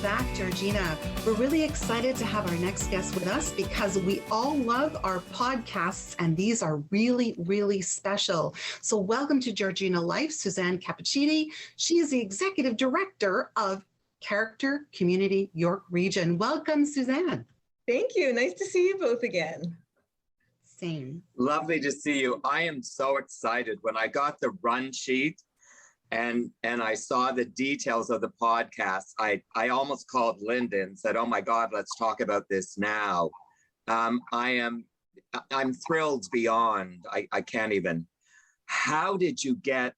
back, Georgina. We're really excited to have our next guest with us because we all love our podcasts and these are really, really special. So welcome to Georgina Life, Suzanne Cappuccini. She is the Executive Director of Character Community York Region. Welcome, Suzanne. Thank you. Nice to see you both again. Same. Lovely to see you. I am so excited. When I got the run sheet and I saw the details of the podcast, I almost called Linda and said, "Oh my God, let's talk about this now." I'm thrilled beyond. I can't even. How did you get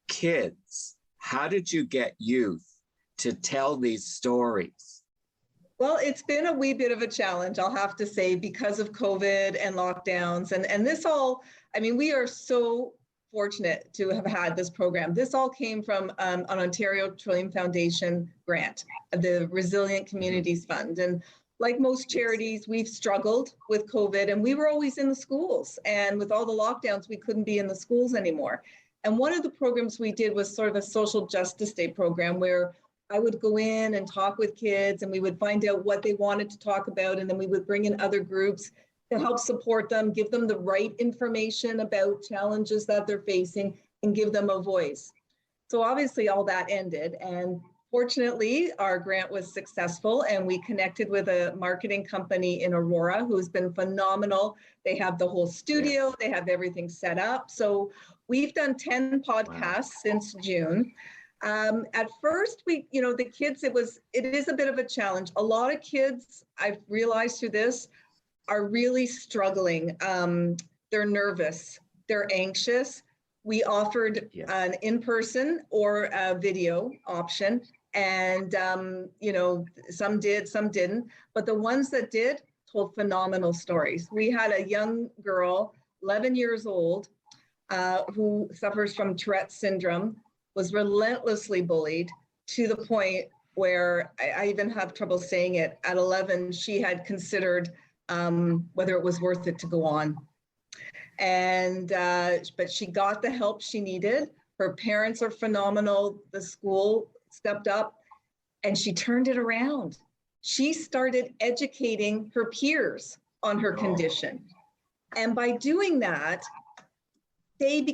kids? How did you get youth to tell these stories? Well, it's been a wee bit of a challenge, I'll have to say, because of COVID and lockdowns and this all, I mean, we are so fortunate to have had this program. This all came from an Ontario Trillium Foundation grant, the Resilient Communities Fund. And like most charities, we've struggled with COVID and we were always in the schools. And with all the lockdowns, we couldn't be in the schools anymore. And one of the programs we did was sort of a social justice day program where I would go in and talk with kids and we would find out what they wanted to talk about. And then we would bring in other groups to help support them, give them the right information about challenges that they're facing and give them a voice. So obviously all that ended. And fortunately, our grant was successful and we connected with a marketing company in Aurora who's been phenomenal. They have the whole studio, they have everything set up. So we've done 10 podcasts since June. At first, the kids, it is a bit of a challenge. A lot of kids, I've realized through this, are really struggling. They're nervous, they're anxious. We offered an in-person or a video option, and some did, some didn't. But the ones that did told phenomenal stories. We had a young girl, 11 years old, who suffers from Tourette's syndrome, was relentlessly bullied to the point where I even have trouble saying it. At 11, she had considered whether it was worth it to go on. And but she got the help she needed. Her parents are phenomenal. The school stepped up and she turned it around. She started educating her peers on her condition. And by doing that, they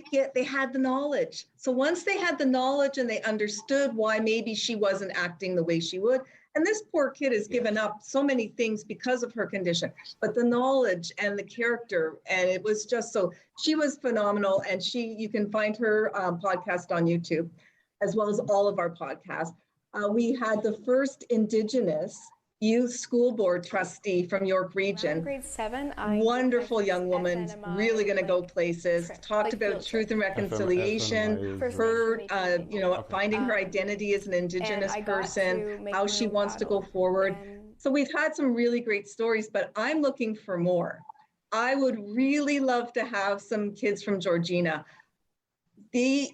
had the knowledge. So once they had the knowledge and they understood why maybe she wasn't acting the way she would, and this poor kid has given up so many things because of her condition, but the knowledge and the character, and it was just so, she was phenomenal. And you can find her podcast on YouTube, as well as all of our podcasts. We had the first Indigenous Youth School Board trustee from York Region. Grade 7. Wonderful young woman, really going to go places. Talked about truth and reconciliation, her, finding her identity as an Indigenous person, how she wants to go forward. So we've had some really great stories, but I'm looking for more. I would really love to have some kids from Georgina. They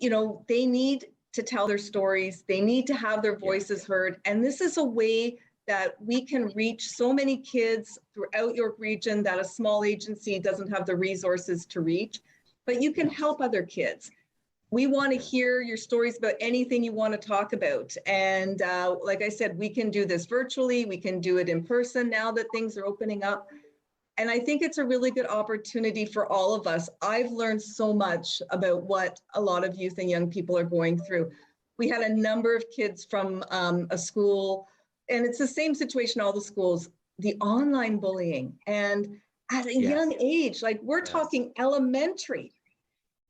need to tell their stories. They need to have their voices heard. And this is a way that we can reach so many kids throughout York Region that a small agency doesn't have the resources to reach, but you can help other kids. We want to hear your stories about anything you want to talk about. And like I said, we can do this virtually, we can do it in person now that things are opening up. And I think it's a really good opportunity for all of us. I've learned so much about what a lot of youth and young people are going through. We had a number of kids from a school, and it's the same situation in all the schools, the online bullying. And at a young age, like we're talking elementary,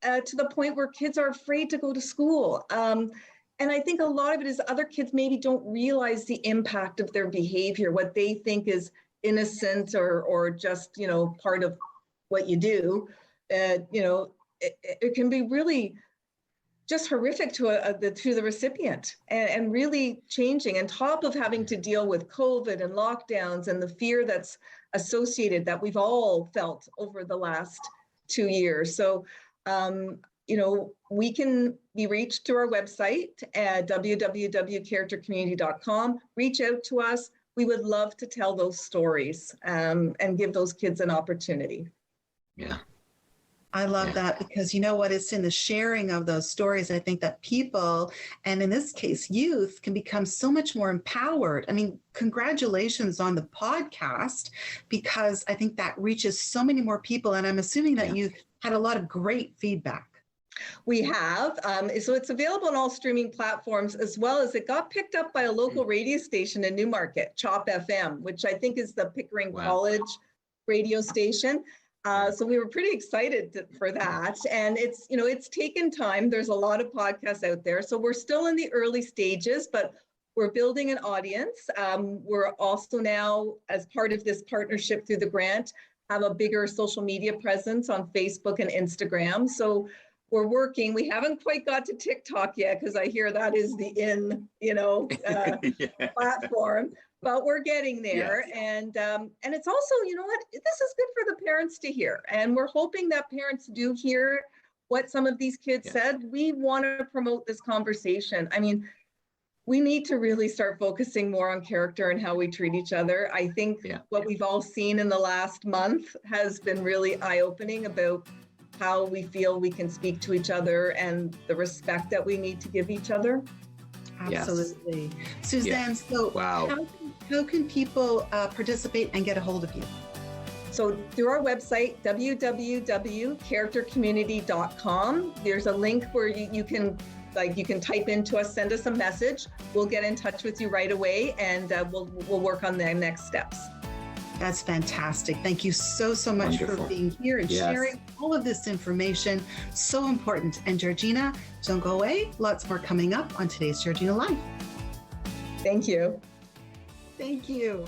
to the point where kids are afraid to go to school. And I think a lot of it is other kids maybe don't realize the impact of their behavior, what they think is innocent or just, part of what you do. It can be really just horrific to the recipient and really changing, on top of having to deal with COVID and lockdowns and the fear that's associated that we've all felt over the last 2 years. So, we can be reached through our website at www.charactercommunity.com. Reach out to us. We would love to tell those stories and give those kids an opportunity. Yeah. I love that because you know what? It's in the sharing of those stories. I think that people, and in this case, youth, can become so much more empowered. I mean, congratulations on the podcast because I think that reaches so many more people. And I'm assuming that you had a lot of great feedback. We have. So it's available on all streaming platforms, as well as it got picked up by a local radio station in Newmarket, CHOP FM, which I think is the Pickering College radio station. So we were pretty excited for that. And it's, you know, it's taken time. There's a lot of podcasts out there. So we're still in the early stages, but we're building an audience. We're also now, as part of this partnership through the grant, have a bigger social media presence on Facebook and Instagram. So we're working. We haven't quite got to TikTok yet because I hear that is the platform. But we're getting there, and it's also, you know what, this is good for the parents to hear, and we're hoping that parents do hear what some of these kids said. We want to promote this conversation. I mean, we need to really start focusing more on character and how we treat each other. I think what we've all seen in the last month has been really eye-opening about how we feel we can speak to each other and the respect that we need to give each other. Absolutely. Suzanne, so how can people participate and get a hold of you? So through our website, www.charactercommunity.com, there's a link where you can type into us, send us a message. We'll get in touch with you right away, and we'll work on the next steps. That's fantastic. Thank you so much for being here and sharing all of this information. So important. And Georgina, don't go away. Lots more coming up on today's Georgina Life. Thank you. Thank you.